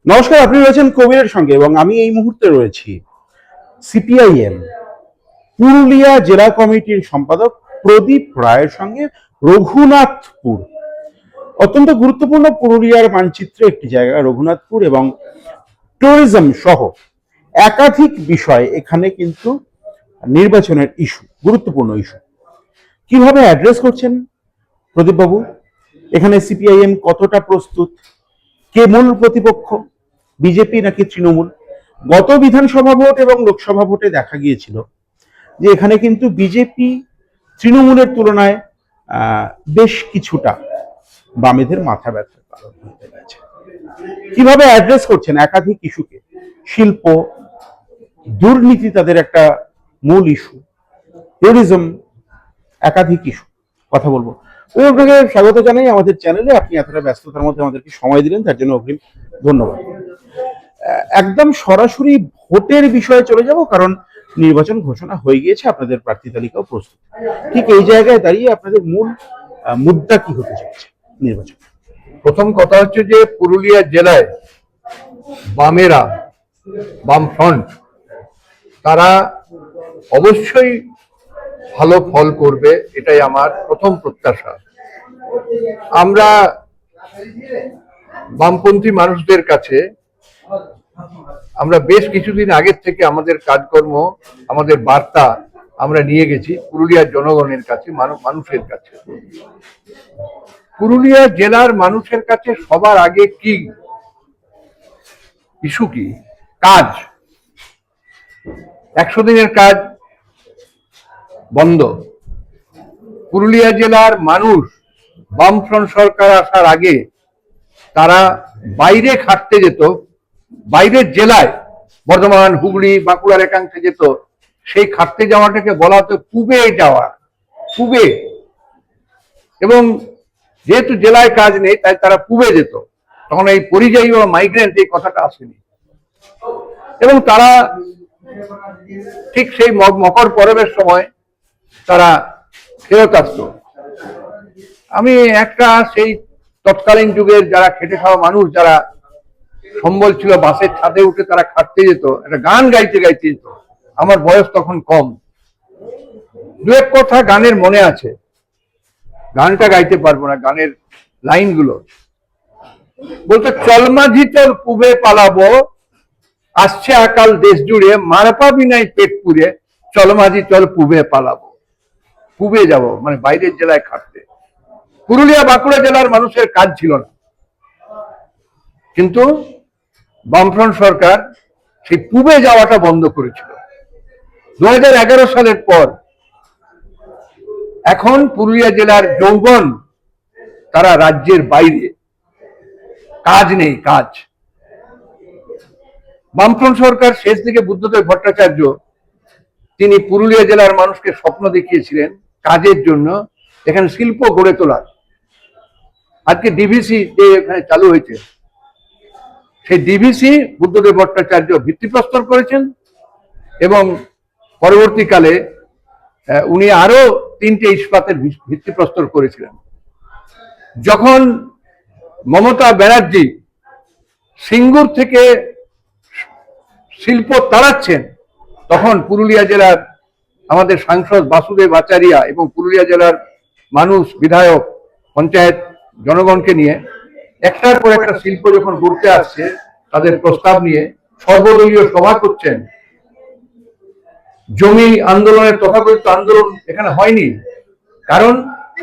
নমস্কার, আপনি রয়েছেন কবিরের সঙ্গে এবং আমি এই মুহূর্তে রয়েছি সিপিআইএম পুরুলিয়া জেলা কমিটির সম্পাদক প্রদীপ রায়ের সঙ্গে রঘুনাথপুর। অত্যন্ত গুরুত্বপূর্ণ পুরুলিয়ার মানচিত্রে একটি জায়গা রঘুনাথপুর, এবং ট্যুরিজম সহ একাধিক বিষয় এখানে কিন্তু নির্বাচনের ইস্যু, গুরুত্বপূর্ণ ইস্যু। কিভাবে অ্যাড্রেস করছেন প্রদীপ বাবু? এখানে সিপিআইএম কতটা প্রস্তুত? কে মূল প্রতিপক্ষ, বিজেপি নাকি তৃণমূল? গত বিধানসভা ভোট এবং লোকসভা ভোটে দেখা গিয়েছিল যে এখানে কিন্তু বিজেপি তৃণমূলের তুলনায় বেশ কিছুটা বামেদের মাথা ব্যথার কারণ হতে গেছে। কিভাবে অ্যাড্রেস করছেন একাধিক ইস্যুকে? শিল্প, দুর্নীতি তাদের একটা মূল ইস্যু, ট্যুরিজম, একাধিক ইস্যু কথা বলবো। আমি আপনাকে স্বাগত জানাই আমাদের চ্যানেলে। আপনি এতটা ব্যস্ততার মধ্যে আমাদেরকে সময় দিলেন, তার জন্য অগ্রিম ধন্যবাদ। একদম সরাসরি ভোটের বিষয়ে চলে যাব, কারণ নির্বাচন ঘোষণা হয়ে গিয়েছে, আপনাদের প্রার্থী তালিকাও প্রস্তুত। ঠিক এই জায়গায় দাঁড়িয়ে আপনাদের মূল মুদ্রা কি হতে চলেছে নির্বাচন? প্রথম কথা হচ্ছে যে পুরুলিয়া জেলায় বামেরা, বাম ফ্রন্ট, তারা অবশ্যই ভালো ফল করবে, এটাই আমার প্রথম প্রত্যাশা। আমরা বামপন্থী মানুষদের কাছে আমরা বেশ কিছুদিন আগের থেকে আমাদের কাজকর্ম, আমাদের বার্তা আমরা নিয়ে গেছি পুরুলিয়ার জনগণের কাছে, মানুষের কাছে। পুরুলিয়া জেলার মানুষের কাছে সবার আগে কি ইস্যু? কি কাজ? 100 দিনের কাজ বন্ধ। পুরুলিয়া জেলার মানুষ বামফ্রন্ট সরকার আসার আগে তারা বাইরে খাটতে যেত, বাইরের জেলায়, বর্ধমান, হুগলি, বাঁকুড়ার একাংশে যেত। সেই খাটতে যাওয়াটাকে বলা হতো পুবে যাওয়া, পুবে। এবং যেহেতু জেলায় কাজ নেই তাই তারা পুবে যেত। তখন এই পরিযায়ী বা মাইগ্রেন্ট এই কথাটা আসেনি। এবং তারা ঠিক সেই মকর পরবের সময় তারা ফেরত আসতো। আমি একটা সেই তৎকালীন যুগের যারা খেটে খাওয়া মানুষ, যারা সম্বল ছিল, বাসের ছাদে উঠে তারা খাটতে যেত, একটা গান গাইতে গাইতে যেত। আমার বয়স তখন কম, দু এক কথা গানের মনে আছে, গানটা গাইতে পারবো না, গানের লাইনগুলো বলতো, চল মাঝি চল পুবে পালাবো, আসছে আকাল দেশ জুড়ে, মার পাবি নাই পেট পুড়ে, চল মাঝি চল পুবে পালাবো। পুবে যাব মানে বাইরের জেলায় খাটতে। পুরুলিয়া বাঁকুড়া জেলার মানুষের কাজ ছিল না, কিন্তু বামফ্রন্ট সরকার সেই পুবে যাওয়াটা বন্ধ করেছিল 2011 সালের পর। এখন পুরুলিয়া জেলার যৌবন তারা রাজ্যের বাইরে, কাজ নেই, কাজ। বামফ্রন্ট সরকার শেষ দিকে বুদ্ধদেব ভট্টাচার্য, তিনি পুরুলিয়া জেলার মানুষকে স্বপ্ন দেখিয়েছিলেন কাজের জন্য, এখানে শিল্প গড়ে তোলার। আজকে ডিভিসি যে এখানে চালু হয়েছে, সেই ডিভিসি বুদ্ধদেব ভট্টাচার্য ভিত্তিপ্রস্তর করেছেন, এবং পরবর্তীকালে উনি আরো 3টে ইস্পাতের ভিত্তিপ্রস্তর করেছিলেন। যখন মমতা ব্যানার্জি সিঙ্গুর থেকে শিল্প তাড়াচ্ছেন, তখন পুরুলিয়া জেলার আমাদের সাংসদ বাসুদেব আচারিয়া এবং পুরুলিয়া জেলার মানুষ, বিধায়ক, পঞ্চায়েত জনগণকে নিয়ে একটার পর একটা শিল্প যখন ঘুরতে আসছে, তাদের প্রস্তাব নিয়ে সর্বদলীয় সভা করছেন। জমি আন্দোলনের তথাকথিত আন্দোলন এখানে হয়নি, কারণ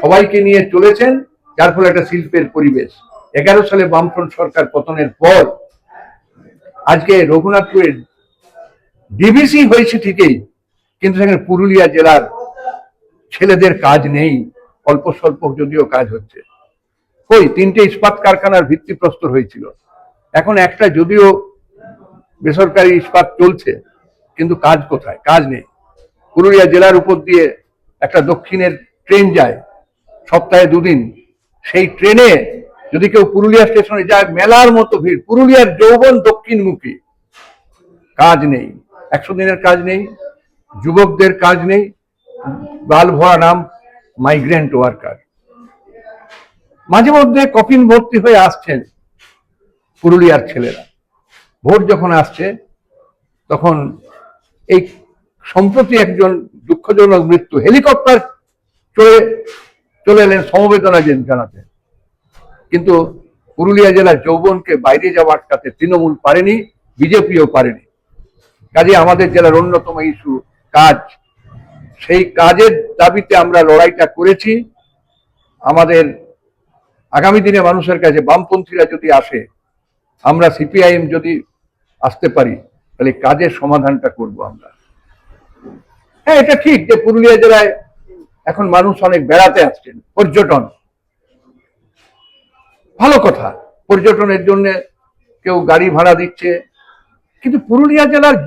সবাইকে নিয়ে চলেছেন, যার ফলে একটা শিল্পের পরিবেশ। 11 সালে বামফ্রন্ট সরকার পতনের পর আজকে রঘুনাথপুরের ডিভিসি হয়েছে ঠিকই, কিন্তু সেখানে পুরুলিয়া জেলার ছেলেদের কাজ নেই, অল্প স্বল্প যদিও কাজ হচ্ছে। ওই 3টে ইস্পাত কারখানার ভিত্তিপ্রস্তর হয়েছিল, এখন একটা যদিও বেসরকারি ইস্পাত চলছে, কিন্তু কাজ কোথায়? কাজ নেই। পুরুলিয়া জেলার উপর দিয়ে একটা দক্ষিণের ট্রেন যায় সপ্তাহে 2 দিন, সেই ট্রেনে যদি কেউ পুরুলিয়া স্টেশনে যায়, মেলার মতো ভিড়। পুরুলিয়ার যৌবন দক্ষিণমুখী, কাজ নেই, 100 দিনের কাজ নেই, যুবকদের কাজ নেই, গাল ভরা নাম মাইগ্রেন্ট ওয়ার্কার। মাঝে মধ্যে কফিন ভর্তি হয়ে আসছেন পুরুলিয়ার ছেলেরা, ভোট যখন আসছে তখন এই সম্প্রতি একজন দুঃখজনক মৃত্যু, হেলিকপ্টার চলে এলেন সমবেদনা জানাতে, কিন্তু পুরুলিয়া জেলার যৌবনকে বাইরে যাওয়া আটকাতে তৃণমূল পারেনি, বিজেপিও পারেনি। কাজে আমাদের জেলার অন্যতম ইস্যু কাজ, সেই কাজের দাবিতে আমরা লড়াইটা করেছি। আমাদের আগামী দিনে মানুষের কাছে বামপন্থীরা যদি আসে, আমরা সিপিআইএম যদি আসতে পারি, তাহলে কাজের সমাধানটা করব আমরা। হ্যাঁ, এটা ঠিক যে পুরুলিয়া জেলায় এখন মানুষ অনেক বেড়াতে আসছেন, পর্যটন, ভালো কথা, পর্যটনের জন্য কেউ গাড়ি ভাড়া দিচ্ছে, কিন্তু পুরুলিয়া জেলার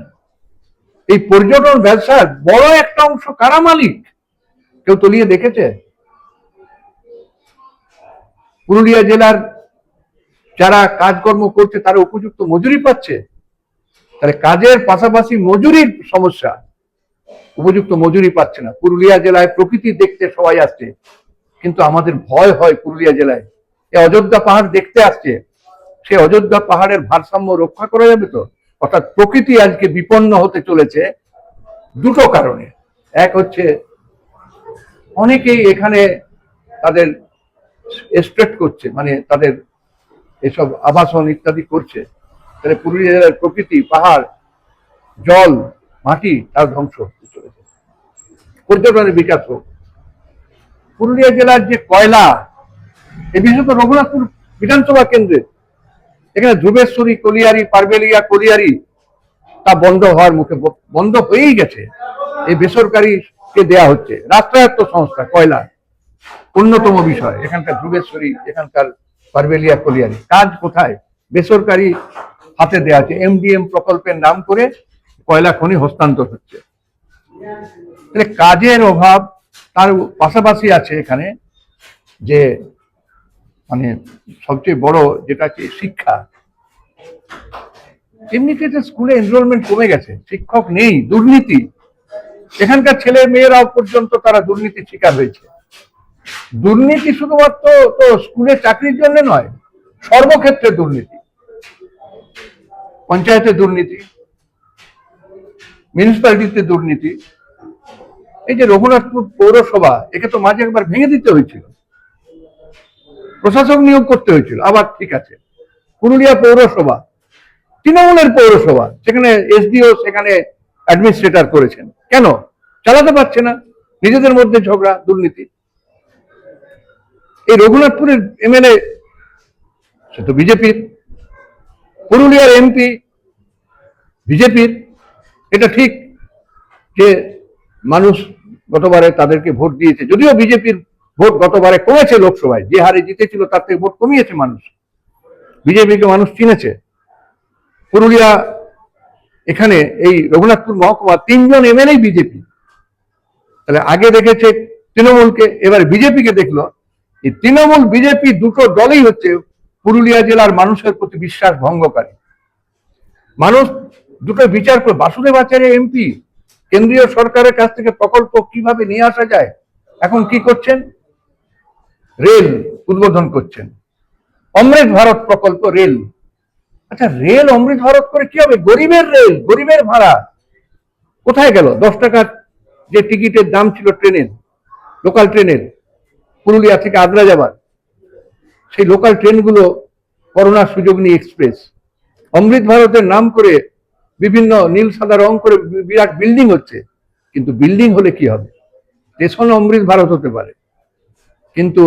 এই পর্যটন ব্যবসার বড় একটা অংশ কারা মালিক কেউ তলিয়ে দেখেছে? পুরুলিয়া জেলার যারা কাজকর্ম করছে তারা উপযুক্ত মজুরি পাচ্ছে? তাহলে কাজের পাশাপাশি মজুরির সমস্যা, উপযুক্ত মজুরি পাচ্ছে না। পুরুলিয়া জেলায় প্রকৃতি দেখতে সবাই আসছে, কিন্তু আমাদের ভয় হয় পুরুলিয়া জেলায় এই অযোধ্যা পাহাড় দেখতে আসছে, সে অযোধ্যা পাহাড়ের ভারসাম্য রক্ষা করা যাবে তো? অর্থাৎ প্রকৃতি আজকে বিপন্ন হতে চলেছে দুটো কারণে। এক হচ্ছে অনেকেই এখানে তাদের এস্টেট করছে, মানে তাদের এসব আবাসন ইত্যাদি করছে, তাহলে পুরুলিয়া জেলার প্রকৃতি, পাহাড়, জল, মাটি তার ধ্বংস হতে চলেছে। পর্যটনের বিকাশ হোক। পুরুলিয়া জেলার যে কয়লা, এই বিশেষত রঘুনাথপুর বিধানসভা কেন্দ্রে, এখানে ধ্রুবেশ্বরী কলিয়ারি, পারবেলিয়া কলিয়ারি, তা বন্ধ হওয়ার মুখে, বন্ধ হয়েই গেছে। এই বেসরকারিকে দেয়া হচ্ছে, রাষ্ট্রায়ত্ত সংস্থা কয়লা, অন্যতম বিষয় এখানকার ধ্রুবেশ্বরী, এখানকার পারবেলিয়া কলিয়ারি, কাজ কোথায়? বেসরকারি হাতে দেওয়া আছে, এমডিএম প্রকল্পের নাম করে কয়লা খনি হস্তান্তর হচ্ছে। কাজের অভাব, তার পাশাপাশি আছে এখানে যে মানে সবচেয়ে বড় যেটা কি শিক্ষা। এমনিতে স্কুলে এনরোলমেন্ট কমে গেছে, শিক্ষক নেই, দুর্নীতি, এখানকার ছেলে মেয়েরাও পর্যন্ত তারা দুর্নীতির শিকার হয়েছে। দুর্নীতি শুধুমাত্র তো স্কুলে চাকরির জন্য নয়, সর্বক্ষেত্রে দুর্নীতি, পঞ্চায়েতে দুর্নীতি, মিউনিসিপ্যালিটিতে দুর্নীতি। এই যে রঘুনাথপুর পৌরসভা, একে তো মাঝে একবার ভেঙে দিতে হয়েছিল, প্রশাসক নিয়োগ করতে হয়েছিল, আবার ঠিক আছে। পুরুলিয়া পৌরসভা তৃণমূলের পৌরসভা, সেখানে এসডিও সেখানে অ্যাডমিনিস্ট্রেটর করেছেন, কেন চালাতে পারছে না? নিজেদের মধ্যে ঝগড়া, দুর্নীতি। এই রঘুনাথপুরের এমএলএ সে তো বিজেপির, পুরুলিয়ার এমপি বিজেপির। এটা ঠিক যে মানুষ গতবারে তাদেরকে ভোট দিয়েছে, যদিও বিজেপির ভোট গতবারে কমেছে, লোকসভায় যে হারে জিতেছিল তার থেকে ভোট কমিয়েছে মানুষ, বিজেপিকে মানুষ চিনেছে। পুরুলিয়া এখানে এই রঘুনাথপুর মহকুমা 3 জন এমএলএ বিজেপি, তাহলে আগে দেখেছে তৃণমূলকে, এবার বিজেপিকে দেখলো। এই তৃণমূল বিজেপি দুটো দলই হচ্ছে পুরুলিয়া জেলার মানুষের প্রতি বিশ্বাস ভঙ্গকারী। মানুষ দুটো বিচার করে, বাসুদেব আচার্য এমপি, কেন্দ্রীয় সরকারের কাছ থেকে প্রকল্প কিভাবে নিয়ে আসা যায়, এখন কি করছেন? রেল উদ্বোধন করছেন, অমৃত ভারত প্রকল্প, রেল। আচ্ছা, রেল অমৃত ভারত করে কি হবে? গরিবের রেল, গরিবের ভাড়া কোথায় গেল? 10 টাকার যে টিকিটের দাম ছিল ট্রেনের, লোকাল ট্রেনের, পুরুলিয়া থেকে আদ্রা যাবার, সেই লোকাল ট্রেনগুলো করোনার সুযোগ নিয়ে এক্সপ্রেস, অমৃত ভারতের নাম করে বিভিন্ন নীল সাদা রং করে বিরাট বিল্ডিং হচ্ছে, কিন্তু বিল্ডিং হলে কি হবে? স্টেশন অমৃত ভারত হতে পারে, কিন্তু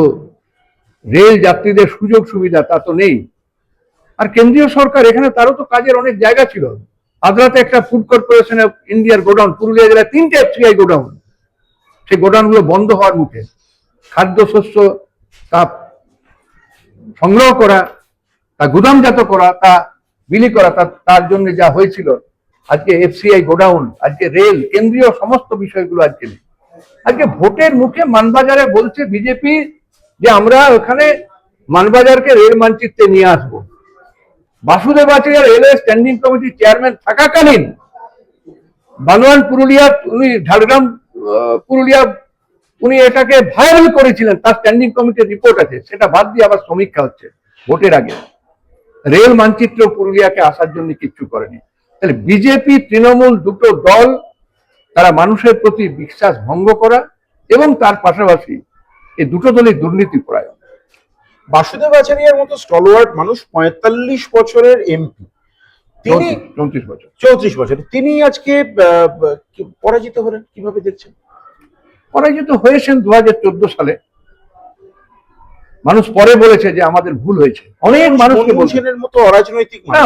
রেল যাত্রীদের সুযোগ সুবিধা তা তো নেই। আর কেন্দ্রীয় সরকার এখানে, তারও তো কাজের অনেক জায়গা ছিল। আদ্রাতে একটা ফুড কর্পোরেশন অফ ইন্ডিয়ার গোডাউন, পুরুলিয়া জেলায় 3টে এফসিআই গোডাউন, সেই গোডাউনগুলো বন্ধ হওয়ার মুখে। খাদ্যশস্য তা সংগ্রহ করা, তা গুদামজাত করা, তা বিলি করা, তার জন্য যা হয়েছিল, আজকে এফসিআই গোডাউন, আজকে রেল, কেন্দ্রীয় সমস্ত বিষয়গুলো আজকে নেই। আজকে ভোটের মুখে মানবাজারে বলছে বিজেপি যে আমরা ওখানে মানবাজারকে রেল মানচিত্রে নিয়ে আসবো। বাসুদেব আচার্য রেলওয়ে স্ট্যান্ডিং কমিটির চেয়ারম্যান থাকাকালীন বানোয়ান পুরুলিয়া, উনি ঝাড়গ্রাম পুরুলিয়া, উনি এটাকে ভাইরাল করেছিলেন, তার স্ট্যান্ডিং কমিটির রিপোর্ট আছে, সেটা বাদ দিয়ে আবার সমীক্ষা হচ্ছে ভোটের আগে। রেল মানচিত্র পুরুলিয়াকে আসার জন্য কিচ্ছু করেনি। তাহলে বিজেপি তৃণমূল দুটো দল তারা মানুষের প্রতি বিশ্বাস ভঙ্গ করা এবং তার পাশাপাশি এই দুটো দলই দুর্নীতি পরায়ণ। বাসুদেব আচারিয়ার মতো স্টলওয়ার্ড মানুষ, 45 বছরের এমপি, তিনি 34 বছর 34 বছর, তিনি আজকে পরাজিত হলেন, কিভাবে দেখছেন? পরাজিত হয়েছেন 2014 সালে। মানুষ পরে বলেছে যে আমাদের ভুল হয়েছে, অনেক মানুষকে বলছেন মতো অরাজনৈতিক না,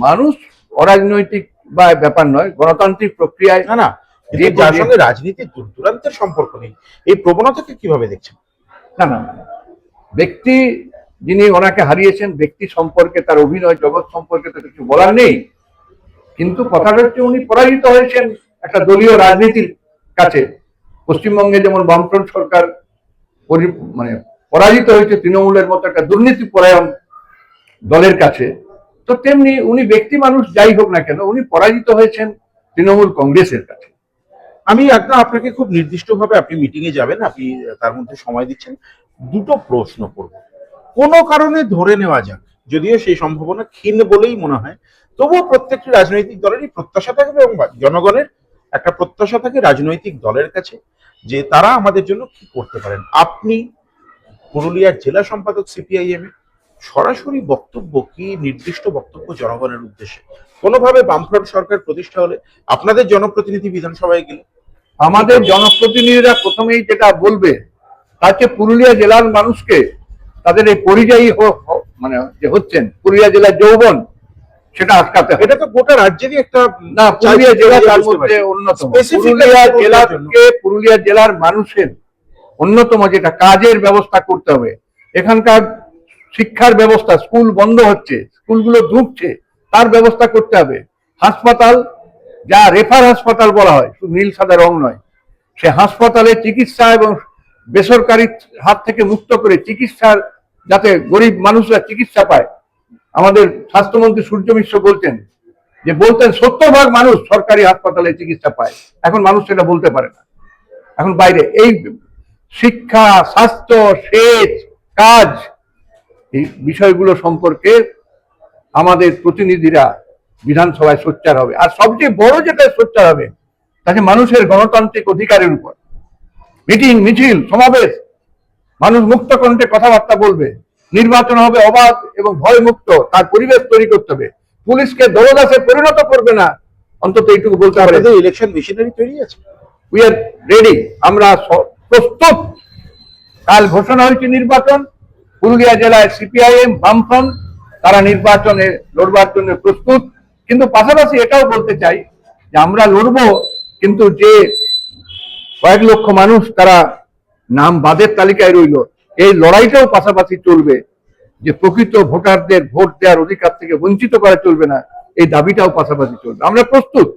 মানুষ অরাজনৈতিক বা ব্যাপার নয়, গণতান্ত্রিক প্রক্রিয়ায় না না, যার সঙ্গে রাজনীতির দূর দূরান্তের সম্পর্ক নেই, এই প্রবণতাকে কিভাবে দেখছেন? না না, ব্যক্তি যিনি ওনাকে হারিয়েছেন, ব্যক্তি সম্পর্কে, তার অভিনয় জগৎ সম্পর্কে তো কিছু বলার নেই, কিন্তু কথাটা হচ্ছে উনি পরাজিত হয়েছেন একটা দলীয় রাজনীতির কাছে। পশ্চিমবঙ্গে যেমন বামফ্রন্ট সরকার মানে পরাজিত হয়েছে তৃণমূলের মতো একটা দুর্নীতি পরায়ণ দলের কাছে, তো তেমনি উনি ব্যক্তি মানুষ যাই হোক না কেন, উনি পরাজিত হয়েছেন তৃণমূল কংগ্রেসের কাছে। আমি একদম আপনাকে খুব নির্দিষ্টভাবে, আপনি মিটিং এ যাবেন, আপনি তার মধ্যে সময় দিচ্ছেন, দুটো প্রশ্ন করব। কোনো কারণে ধরে নেওয়া যাক, যদিও সেই সম্ভাবনা ক্ষীণ বলেই মনে হয়, তবুও প্রত্যেকটি রাজনৈতিক দলেরই প্রত্যাশা থাকবে এবং জনগণের একটা প্রত্যাশা থাকে রাজনৈতিক দলের কাছে যে তারা আমাদের জন্য কি করতে পারেন। আপনি পুরুলিয়ার জেলা সম্পাদক সিপিআইএম এ, সরাসরি বক্তব্য কি, নির্দিষ্ট বক্তব্য জনগণের উদ্দেশ্যে? কোনোভাবে বামফ্রন্ট সরকার প্রতিষ্ঠা হলে, আপনাদের জনপ্রতিনিধি বিধানসভায় গেলে, আমাদের জনপ্রতিনিধিরা প্রথমেই যেটা বলবে তাকে পুরুলিয়া জেলার মানুষকে তাদের এই পরিযায়ী মানে যে হচ্ছেন পুরুলিয়া জেলার যৌবন, সেটা আটকাতে হবে। এটা তো গোটা রাজ্যেরই একটা, না, পুরুলিয়া জেলা তার মধ্যে অন্যতম। পুরুলিয়া জেলার মানুষের অন্যতম যেটা কাজের ব্যবস্থা করতে হবে। এখানকার শিক্ষার ব্যবস্থা, স্কুল বন্ধ হচ্ছে, স্কুলগুলো ঢুকছে, তার ব্যবস্থা করতে হবে। হাসপাতাল, যা রেফার হাসপাতাল বলা হয়, শুধু নীল সাদা রং নয়, সে হাসপাতালে চিকিৎসা এবং বেসরকারি হাত থেকে মুক্ত করে চিকিৎসার, যাতে গরিব মানুষরা চিকিৎসা পায়। আমাদের স্বাস্থ্যমন্ত্রী সূর্য মিশ্র বলতেন 70% মানুষ সরকারি হাসপাতালে চিকিৎসা পায়, এখন মানুষ সেটা বলতে পারে না, এখন বাইরে। এই শিক্ষা, স্বাস্থ্য, সেচ, কাজ, এই বিষয়গুলো সম্পর্কে আমাদের প্রতিনিধিরা বিধানসভায় সোচ্চার হবে। আর সবচেয়ে বড় যেটা সোচ্চার হবে, তাকে মানুষের গণতান্ত্রিক অধিকারের উপর মিটিং, মিছিল, সমাবেশ, মানুষ মুক্ত কণ্ঠে কথাবার্তা বলবে। নির্বাচন হবে অবাধ এবং ভয় মুক্ত, তার পরিবেশ তৈরি করতে হবে। পুলিশকে দলদাসে পরিণত করবে না, অন্তত এইটুকু বলতে পারে। ইলেকশন মেশিনারি তৈরি আছে, উই আর রেডি, আমরা প্রস্তুত। কাল ঘোষণা হয়েছে নির্বাচন, পুরুলিয়া জেলায় সিপিআইএম, বামফ্রন্ট তারা নির্বাচনে লড়বার জন্য প্রস্তুত। কিন্তু পাশাপাশি এটাও বলতে চাই যে আমরা লড়বো, কিন্তু যে কয়েক লক্ষ মানুষ তারা নাম বাদের তালিকায় রইল, এই লড়াইটাও পাশাপাশি চলবে, যে প্রকৃত ভোটারদের ভোট দেওয়ার অধিকার থেকে বঞ্চিত করা চলবে না, এই দাবিটাও পাশাপাশি চলবে। আমরা প্রস্তুত,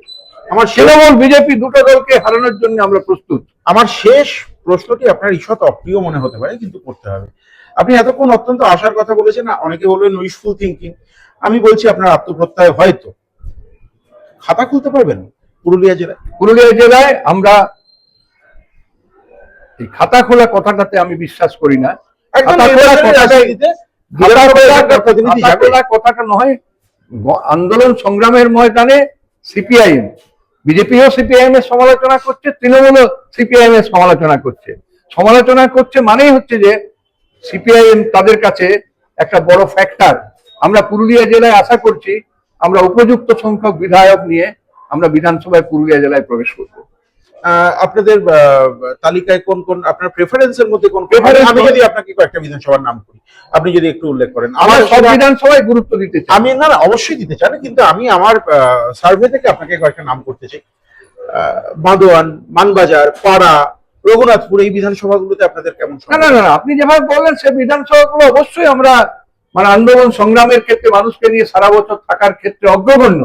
আমার তৃণমূল বিজেপি দুটো দলকে হারানোর জন্য আমরা প্রস্তুত। আমার শেষ প্রশ্নটি আপনার ঈষৎ অপ্রিয় মনে হতে পারে, কিন্তু করতে হবে। আপনি এতক্ষণ অত্যন্ত আশার কথা বলেছেন, অনেকে বলবেন উইশফুল থিঙ্কিং, আমি বলছি আপনার আত্মপ্রত্যয়। হয়তো খাতা খুলতে পারবেন পুরুলিয়া জেলায় আমরা এই খাতা খোলা কথাটাতে আমি বিশ্বাস করি না। কথাটা নয়, আন্দোলন সংগ্রামের ময়দানে সিপিআইএম, বিজেপিও সিপিআইএম এর সমালোচনা করছে, তৃণমূলও সিপিআইএম এর সমালোচনা করছে মানেই হচ্ছে যে সিপিআইএম তাদের কাছে একটা বড় ফ্যাক্টর। আমরা পুরুলিয়া জেলায় আশা করছি আমরা উপযুক্ত সংখ্যক বিধায়ক নিয়ে আমরা বিধানসভায় পুরুলিয়া জেলায় প্রবেশ করব। আপনাদের তালিকায় কোন কোন, আপনার প্রেফারেন্সের মধ্যে কোন? আমি যদি আপনাকে কয়েকটা বিধানসভার নাম করি, আপনি যদি একটু উল্লেখ করেন। আমার সব বিধানসভায় গুরুত্ব দিতে চাই আমি, না অবশ্যই দিতে চান, কিন্তু আমি আমার সার্ভে থেকে আপনাকে কয়েকটা নাম করতে চাই। বাঁদোয়ান, মানবাজার, পাড়া, রঘুনাথপুর, এই বিধানসভাগুলোতে আপনাদের কেমন? না, আপনি যেভাবে বললেন সে বিধানসভাগুলো অবশ্যই আমরা মানে আন্দোলন সংগ্রামের ক্ষেত্রে মানুষকে নিয়ে সারা বছর থাকার ক্ষেত্রে অগ্রগণ্য,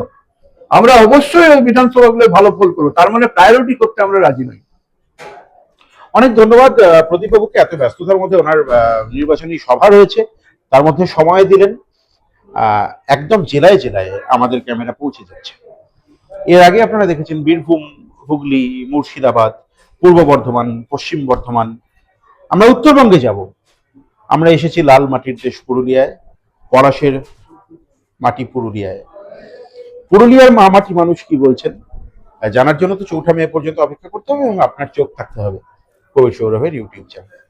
আমরা অবশ্যই ওই বিধানসভাগুলো ভালো ফল করবো। তার মানে প্রায়োরিটি করতে আমরা রাজি নই। অনেক ধন্যবাদ প্রদীপবাবুকে, এত ব্যস্ততার মধ্যে ওনার নির্বাচনী সভা রয়েছে, তার মধ্যে সময় দিলেন। একদম জেলায় জেলায় আমাদের ক্যামেরা পৌঁছে যাচ্ছে। এর আগে আপনারা দেখেছেন বীরভূম, হুগলি, মুর্শিদাবাদ, পূর্ব বর্ধমান, পশ্চিম বর্ধমান। আমরা উত্তরবঙ্গে যাব, আমরা এসেছি লাল মাটির দেশ পুরুলিয়ায়, পলাশের মাটি পুরুলিয়ায়। পুরুলিয়ার মাটি মানুষ কি বলছেন জানার জন্য তো 4 মে পর্যন্ত অপেক্ষা করতে হবে এবং আপনার চোখ থাকতে হবে কবির সৌরভের ইউটিউব চ্যানেল।